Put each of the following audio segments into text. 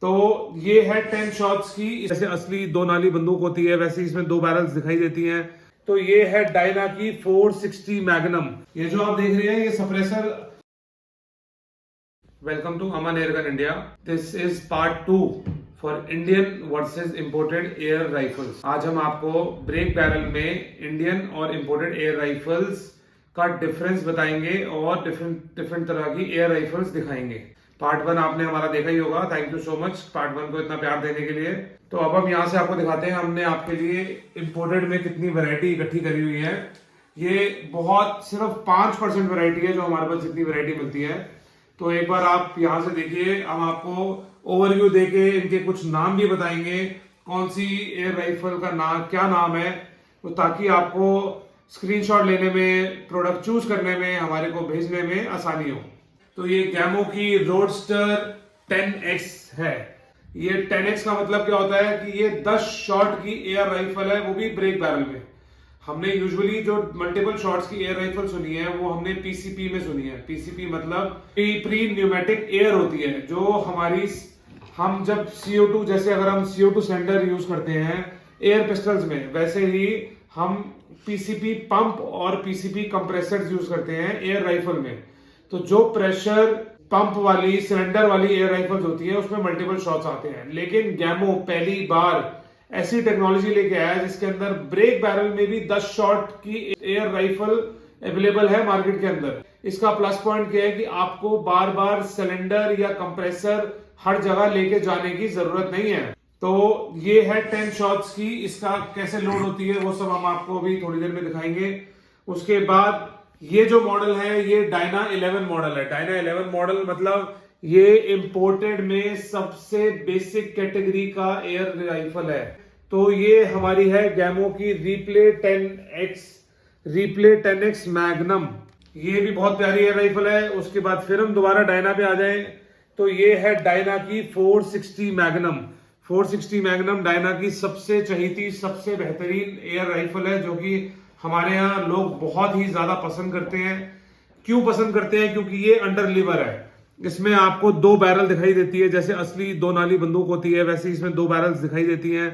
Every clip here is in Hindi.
तो ये है 10 शॉट्स की। जैसे असली दो नाली बंदूक होती है वैसे इसमें दो बैरल्स दिखाई देती हैं। तो ये है डायना की 460 मैग्नम। ये जो आप देख रहे हैं ये suppressor. Welcome to Aman airgun India. This is part 2 for Indian versus imported air rifles. आज हम आपको ब्रेक बैरल में इंडियन और इंपोर्टेड एयर राइफल्स का डिफरेंस बताएंगे और डिफरेंट तरह की एयर राइफल्स दिखाएंगे। पार्ट 1 आपने हमारा देखा ही होगा। Thank you so much part 1 को इतना प्यार देने के लिए। तो अब हम यहाँ से आपको दिखाते हैं हमने आपके लिए इंपोर्टेड में कितनी वैरायटी इकट्ठी करी हुई है। ये बहुत सिर्फ 5% वैरायटी है जो हमारे पास जितनी वैरायटी मिलती है। तो एक बार आप यहाँ से देखिए, हम आपको ओवरव्यू देके इनके कुछ नाम भी बताएंगे, कौन सी एयर राइफल का नाम क्या नाम है, तो ताकि आपको स्क्रीनशॉट लेने में, प्रोडक्ट चूज करने में, हमारे को भेजने में आसानी हो। तो ये गैमो की रोडस्टर 10X है। ये 10X का मतलब क्या होता है कि ये 10 शॉट की एयर राइफल है, वो भी ब्रेक बैरल में। हमने यूजुअली जो मल्टीपल शॉट्स की एयर राइफल सुनी है वो हमने पीसीपी में सुनी है। पीसीपी मतलब प्री न्यूमेटिक एयर होती है, जो हमारी हम जब CO2, जैसे अगर हम CO2 सिलेंडर यूज करते हैं एयर पिस्टल्स में, वैसे ही हम पीसीपी पंप और पीसीपी कंप्रेसर्स यूज करते हैं एयर राइफल में। तो जो प्रेशर पंप वाली सिलेंडर वाली एयर राइफल्स होती है उसमें मल्टीपल शॉट्स आते हैं। लेकिन गैमो पहली बार ऐसी टेक्नोलॉजी लेके आया है जिसके अंदर ब्रेक बैरल में भी 10 शॉट की एयर राइफल अवेलेबल है मार्केट के अंदर। इसका प्लस पॉइंट क्या है कि आपको बार बार सिलेंडर या कंप्रेसर हर जगह लेके जाने की जरूरत नहीं है। तो ये है 10 शॉट्स की। इसका कैसे लोड होती है वो सब हम आपको अभी थोड़ी देर में दिखाएंगे। उसके बाद ये जो मॉडल है ये डायना 11 मॉडल है। डायना 11 मॉडल मतलब ये इंपोर्टेड में सबसे बेसिक कैटेगरी का एयर राइफल है। तो ये हमारी है गैमो की रिप्ले 10X मैग्नम। ये भी बहुत प्यारी एयर राइफल है। उसके बाद फिर हम दोबारा डायना पे आ जाएं तो ये है डायना की 460 मैग्नम। 460 मैग्नम डायना की सबसे चहीती, सबसे बेहतरीन एयर राइफल है, जो कि हमारे यहाँ लोग बहुत ही ज्यादा पसंद करते हैं। क्यों पसंद करते हैं? क्योंकि ये अंडर लीवर है। इसमें आपको 2 बैरल दिखाई देती है। जैसे असली 2 नाली बंदूक होती है वैसे इसमें 2 बैरल्स दिखाई देती हैं।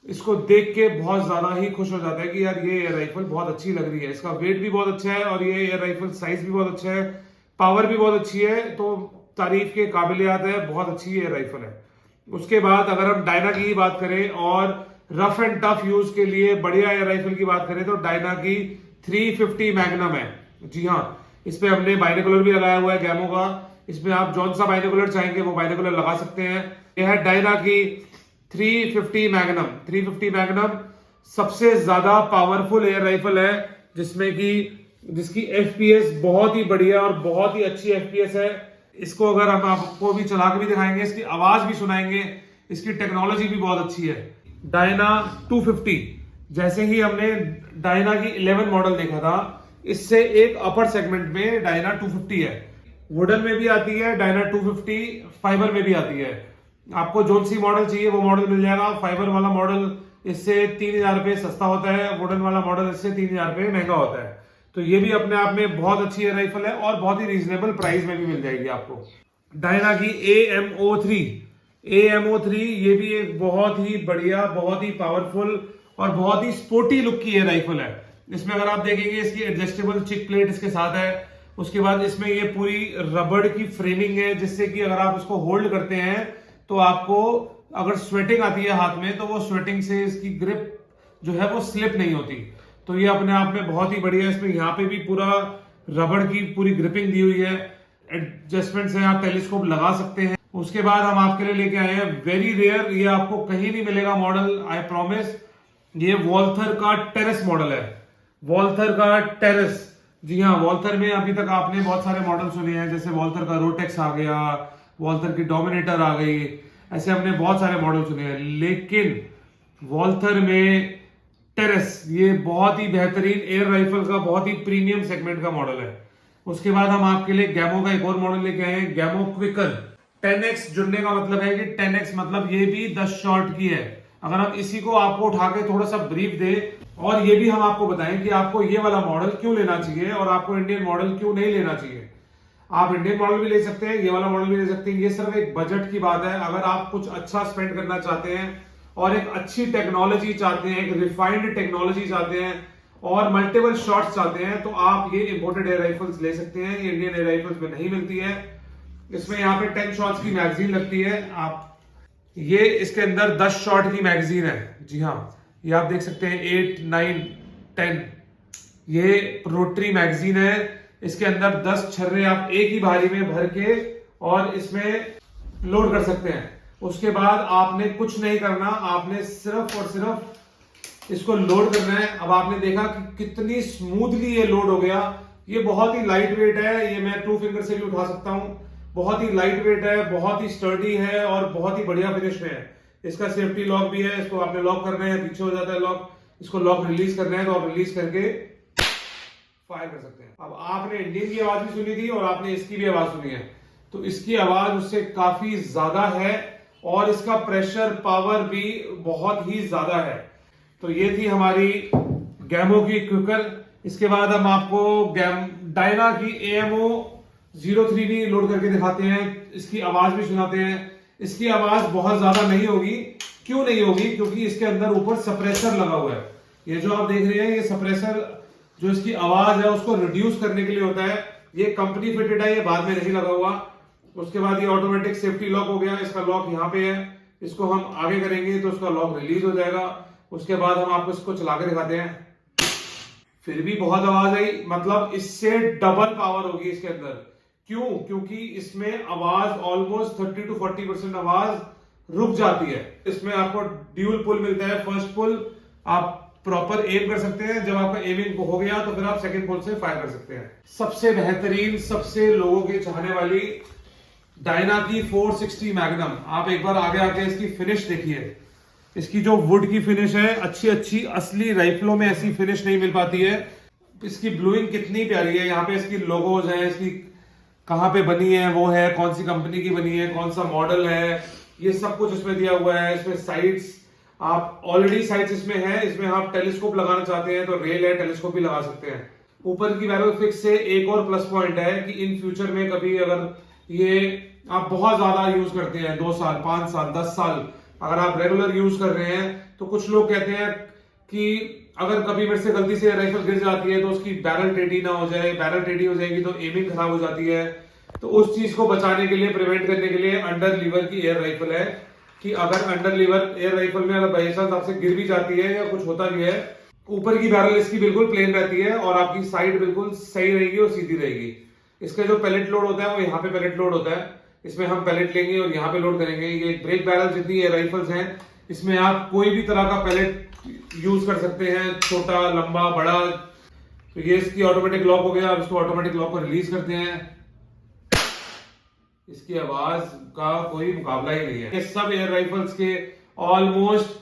इसको देख के बहुत ज्यादा ही खुश हो जाता है कि यार ये एयर राइफल बहुत अच्छी लग रही है। इसका वेट भी बहुत अच्छा है और ये एयर राइफल साइज भी बहुत अच्छा है, पावर भी बहुत अच्छी है। तो तारीफ के काबिलियत है, बहुत अच्छी एयर राइफल है। उसके बाद अगर हम डायना की ही बात करें और रफ एंड टफ यूज के लिए बढ़िया एयर राइफल की बात करें तो डायना की 350 मैग्नम है। जी हाँ, इस पे हमने बाइनोकुलर भी लगाया हुआ है गैमो का। इसमें आप जौन सा बाइनोकुलर चाहेंगे वो बाइनोकुलर लगा सकते हैं। यह है डायना की 350 मैग्नम। 350 मैग्नम सबसे ज्यादा पावरफुल एयर राइफल है, जिसकी FPS बहुत ही बढ़िया और बहुत ही अच्छी FPS है। इसको अगर हम आपको भी चला के भी दिखाएंगे, इसकी आवाज भी सुनाएंगे, इसकी टेक्नोलॉजी भी बहुत अच्छी है। डायना 250, जैसे ही हमने डायना की 11 मॉडल देखा था, इससे एक अपर सेगमेंट में डायना 250 है। वुडन में भी आती है डायना 250, फाइबर में भी आती है। आपको जोन सी मॉडल चाहिए वो मॉडल मिल जाएगा। फाइबर वाला मॉडल इससे 3000 रुपये सस्ता होता है, वुडन वाला मॉडल इससे 3000 रुपये महंगा होता है। तो ये भी अपने आप में बहुत अच्छी एयर राइफल है और बहुत ही रीजनेबल प्राइस में भी मिल जाएगी आपको। डायना की AMO3, ये भी एक बहुत ही बढ़िया, बहुत ही पावरफुल और बहुत ही स्पोर्टी लुक की एयर राइफल है। इसमें अगर आप देखेंगे इसकी एडजस्टेबल चिक प्लेट इसके साथ है। उसके बाद इसमें ये पूरी रबड़ की फ्रेमिंग है, जिससे कि अगर आप इसको होल्ड करते हैं तो आपको अगर स्वेटिंग आती है हाथ में तो वो स्वेटिंग से इसकी ग्रिप जो है वो स्लिप नहीं होती। तो ये अपने आप में बहुत ही बढ़िया है। इसमें यहाँ पे भी पूरा रबड़ की पूरी ग्रिपिंग दी हुई है, एडजस्टमेंट है, आप टेलीस्कोप लगा सकते हैं। उसके बाद हम आपके लिए लेके आए हैं वेरी रेयर, ये आपको कहीं नहीं मिलेगा मॉडल, आई प्रॉमिस। ये वॉल्थर का टेरेस मॉडल है। वॉल्थर का टेरेस, जी हाँ, वॉल्थर में अभी तक आपने बहुत सारे मॉडल सुने हैं, जैसे वॉल्थर का रोटेक्स आ गया, वॉल्थर की डोमिनेटर आ गई, ऐसे हमने बहुत सारे मॉडल सुने हैं। लेकिन वॉल्थर में टेरेस ये बहुत ही बेहतरीन एयर राइफल का बहुत ही प्रीमियम सेगमेंट का मॉडल है। उसके बाद हम आपके लिए गैमो का एक और मॉडल लेके आए हैं, गैमो क्विकर 10X। जुड़ने का मतलब है कि 10X मतलब ये भी 10 शॉट की है। अगर हम इसी को आपको उठा के थोड़ा सा ब्रीफ दे और ये भी हम आपको बताएं कि आपको ये वाला मॉडल क्यों लेना चाहिए और आपको इंडियन मॉडल क्यों नहीं लेना चाहिए। आप इंडियन मॉडल भी ले सकते हैं, ये वाला मॉडल भी ले सकते हैं। ये सिर्फ एक बजट की बात है। अगर आप कुछ अच्छा स्पेंड करना चाहते हैं और एक अच्छी टेक्नोलॉजी चाहते हैं, एक रिफाइंड टेक्नोलॉजी चाहते हैं और मल्टीपल शॉट्स चाहते हैं, तो आप ये इंपोर्टेड एयर राइफल्स ले सकते हैं। ये इंडियन एयर राइफल्स में नहीं मिलती है। इसमें यहाँ पे 10 शॉट्स की मैगजीन लगती है। आप ये इसके अंदर 10 शॉट की मैगजीन है। जी हाँ, ये आप देख सकते हैं 8, 9, 10 ये रोटरी मैगजीन है। इसके अंदर 10 छर्रे आप एक ही बारी में भर के और इसमें लोड कर सकते हैं। उसके बाद आपने कुछ नहीं करना, आपने सिर्फ और सिर्फ इसको लोड करना है। अब आपने देखा कि कितनी स्मूथली ये लोड हो गया। ये बहुत ही लाइट वेट है, ये मैं 2 फिंगर से भी उठा सकता हूं। बहुत ही लाइट वेट है, बहुत ही स्टर्डी है और बहुत ही बढ़िया फिनिश में है। इसका सेफ्टी लॉक भी है, इसको आपने लॉक करना है, पीछे हो जाता है लॉक। इसको लॉक रिलीज करना है तो आप रिलीज करके फायर कर सकते हैं। अब आपने इंडियन की आवाज भी सुनी थी और आपने इसकी भी आवाज सुनी है, तो इसकी आवाज उससे काफी ज्यादा है और इसका प्रेशर पावर भी बहुत ही ज्यादा है। तो ये थी हमारी गैमो की क्विकर। इसके बाद हम आपको डायना की AMO 03 भी लोड करके दिखाते हैं, इसकी आवाज भी सुनाते हैं। इसकी आवाज बहुत ज्यादा नहीं होगी। क्यों नहीं होगी? क्योंकि इसके अंदर ऊपर सप्रेसर लगा हुआ है। ये जो आप देख रहे हैं, ये सप्रेसर जो इसकी आवाज है उसको रिड्यूस करने के लिए होता है। ये कंपनी फिटेड है, ये बाद में नहीं लगा हुआ। उसके बाद ये ऑटोमेटिक सेफ्टी लॉक हो गया। इसका लॉक यहाँ पे है, इसको हम आगे करेंगे तो उसका लॉक रिलीज हो जाएगा। उसके बाद हम आपको इसको चला के दिखाते हैं। फिर भी बहुत आवाज आई, मतलब इससे डबल पावर होगी इसके अंदर। क्यों? क्योंकि इसमें आवाज ऑलमोस्ट 30 to 40% आवाज रुक जाती है। इसमें आपको ड्यूल पुल मिलता है। फर्स्ट पुल आप प्रॉपर एम कर सकते हैं, जब आपका एमिंग हो गया तो फिर आप सेकंड पुल से फायर कर सकते हैं। सबसे बेहतरीन, सबसे लोगों के चाहने वाली डायना की 460 मैग्नम। आप एक बार आगे आके इसकी फिनिश देखिए। इसकी जो वुड की फिनिश है, अच्छी असली राइफलों में ऐसी फिनिश नहीं मिल पाती है। इसकी ब्लूइंग कितनी प्यारी है। यहाँ पे इसकी लोगोज है, इसकी कहाँ पे बनी है वो है, कौन सी कंपनी की बनी है, कौन सा मॉडल है, ये सब कुछ इसमें दिया हुआ है। इसमें साइट्स, आप ऑलरेडी साइट्स इसमें है। इसमें आप टेलीस्कोप लगाना चाहते हैं तो रेल है, टेलीस्कोप भी लगा सकते हैं। ऊपर की बैरल फिक्स से एक और प्लस पॉइंट है कि इन फ्यूचर में कभी अगर ये आप बहुत ज्यादा यूज करते हैं, 2 साल, 5 साल, 10 साल अगर आप रेगुलर यूज कर रहे हैं, तो कुछ लोग कहते हैं कि अगर कभी मेरे से गलती से राइफल गिर जाती है तो उसकी बैरल टेढ़ी ना हो जाए। बैरल टेढ़ी हो जाएगी तो एमिंग खराब हो जाती है। तो उस चीज को बचाने के लिए, प्रिवेंट करने के लिए अंडर लीवर की एयर राइफल है कि अगर अंडर लीवर एयर राइफल में अगर बाई चांस आपसे गिर भी जाती है या कुछ होता भी है, ऊपर की बैरल इसकी बिल्कुल प्लेन रहती है और आपकी साइड बिल्कुल सही रहेगी और सीधी रहेगी। इसका जो पैलेट लोड होता है वो यहाँ पे पैलेट लोड होता है। इसमें हम पैलेट लेंगे और यहाँ पे लोड करेंगे। ये ब्रेक बैरल जितनी एयर राइफल्स हैं, इसमें आप कोई भी तरह का पैलेट यूज कर सकते हैं, छोटा, लंबा, बड़ा। तो ये इसकी ऑटोमेटिक लॉक हो गया। अब इसको ऑटोमेटिक लॉक को रिलीज करते हैं। इसकी आवाज का कोई मुकाबला ही नहीं है। ये सब एयर राइफल्स के ऑलमोस्ट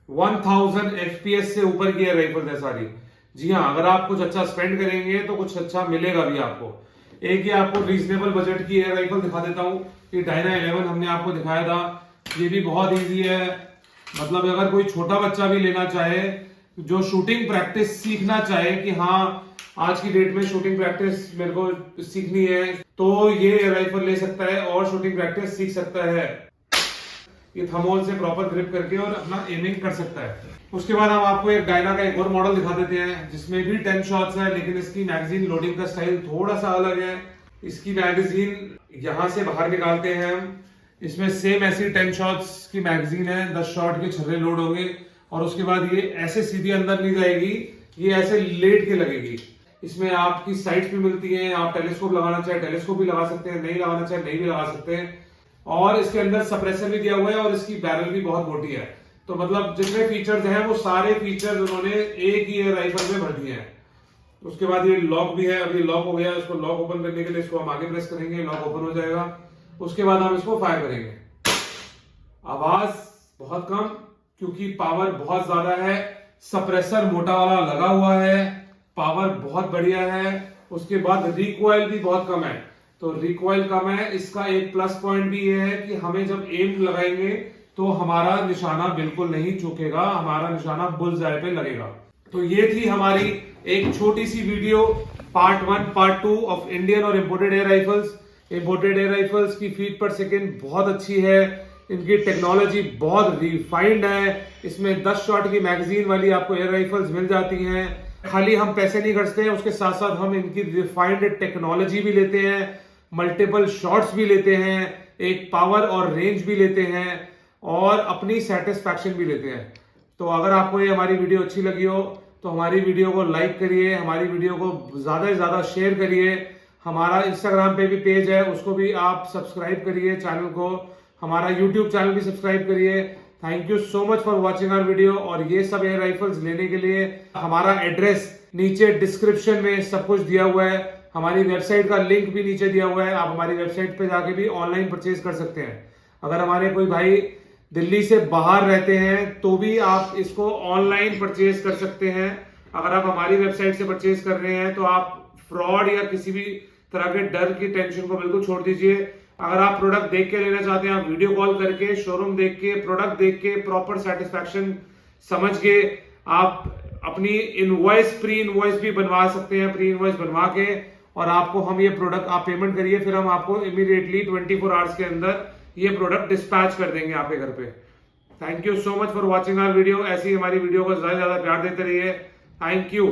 1000 FPS से ऊपर की एयर राइफल्स है सारी। जी हाँ, अगर आप कुछ अच्छा स्पेंड करेंगे तो कुछ अच्छा मिलेगा भी आपको। एक ही आपको रीजनेबल बजट की एयर राइफल दिखा देता हूँ। ये डायना 11 हमने आपको दिखाया था। ये भी बहुत इजी है। मतलब अगर कोई छोटा बच्चा भी लेना चाहे, जो शूटिंग प्रैक्टिस सीखना चाहे कि हाँ आज की डेट में शूटिंग प्रैक्टिस मेरे को सीखनी है, तो ये एयर राइफल ले सकता है और शूटिंग प्रैक्टिस सीख सकता है। ये थर्मोल से प्रॉपर ग्रिप करके और अपना एमिंग कर सकता है। उसके बाद हम आपको एक डायना का एक और मॉडल दिखा देते हैं जिसमें भी 10 शॉट्स है, लेकिन इसकी मैगजीन लोडिंग का स्टाइल थोड़ा सा अलग है। इसकी मैगजीन यहां से बाहर निकालते हैं हम। इसमें सेम ऐसी 10 शॉट्स की मैगजीन है, 10 शॉट के छर्रे लोड होंगे और उसके बाद ये ऐसे सीधी अंदर नहीं जाएगी, ये ऐसे लेट के लगेगी। इसमें आपकी साइट्स भी मिलती हैं। आप टेलीस्कोप लगाना चाहे टेलीस्कोप भी लगा सकते हैं, नहीं लगाना चाहे नहीं भी लगा सकते हैं। और इसके अंदर सप्रेसर भी दिया हुआ है और इसकी बैरल भी बहुत मोटी है। तो मतलब जितने फीचर्स हैं वो सारे फीचर्स उन्होंने एक ही एयर राइफल में भर दिए हैं। उसके बाद ये लॉक भी है। अभी लॉक हो गया। इसको लॉक ओपन करने के लिए इसको हम आगे प्रेस करेंगे, लॉक ओपन हो जाएगा। उसके बाद हम इसको फायर करेंगे। आवाज बहुत कम क्योंकि पावर बहुत ज्यादा है। सप्रेसर मोटा वाला लगा हुआ है, पावर बहुत बढ़िया है। उसके बाद रिकॉइल भी बहुत कम है। तो रिकॉइल कम है, इसका एक प्लस पॉइंट भी ये है कि हमें जब एम लगाएंगे तो हमारा निशाना बिल्कुल नहीं चूकेगा, हमारा निशाना बुल्सआई पे लगेगा। तो ये थी हमारी एक छोटी सी video part 1 part 2 of Indian और imported air rifles. Imported air rifles की फीट पर सेकेंड बहुत अच्छी है, इनकी टेक्नोलॉजी बहुत रिफाइंड है। इसमें 10 शॉट की मैगजीन वाली आपको एयर राइफल्स मिल जाती हैं। खाली हम पैसे नहीं खर्चते हैं, उसके साथ साथ हम इनकी रिफाइंड टेक्नोलॉजी भी लेते हैं, मल्टीपल शॉट्स भी लेते हैं, एक पावर और रेंज भी लेते हैं और अपनी सेटिस्फैक्शन भी लेते हैं। तो अगर आपको ये हमारी वीडियो अच्छी लगी हो तो हमारी वीडियो को लाइक करिए, हमारी वीडियो को ज्यादा से ज्यादा शेयर करिए। हमारा इंस्टाग्राम पे भी पेज है, उसको भी आप सब्सक्राइब करिए चैनल को। हमारा यूट्यूब चैनल भी सब्सक्राइब करिए। Thank you so much for watching our video. और ये सब एयर राइफल्स लेने के लिए हमारा एड्रेस नीचे डिस्क्रिप्शन में सब कुछ दिया हुआ है, हमारी वेबसाइट का लिंक भी नीचे दिया हुआ है। आप हमारी वेबसाइट पे जाके भी ऑनलाइन परचेज कर सकते हैं। अगर हमारे कोई भाई दिल्ली से बाहर रहते हैं तो भी आप इसको ऑनलाइन परचेज कर सकते हैं। अगर आप हमारी वेबसाइट से परचेज कर रहे हैं तो आप फ्रॉड या किसी भी तरह के डर की टेंशन को बिल्कुल छोड़ दीजिए। अगर आप प्रोडक्ट देख के लेना चाहते हैं, आप वीडियो कॉल करके, शोरूम देख के, प्रोडक्ट देख के, प्रॉपर सेटिस्फैक्शन समझ के आप अपनी इनवॉइस, प्री इनवॉइस भी बनवा सकते हैं। प्री इनवॉइस बनवा के और आपको हम ये प्रोडक्ट आप पेमेंट करिए, फिर हम आपको इमीडिएटली 24 आवर्स के अंदर ये प्रोडक्ट डिस्पैच कर देंगे आपके घर पे। Thank you so much for watching our video. ऐसी हमारी वीडियो को ज्यादा से ज्यादा प्यार देते रहिए। Thank you.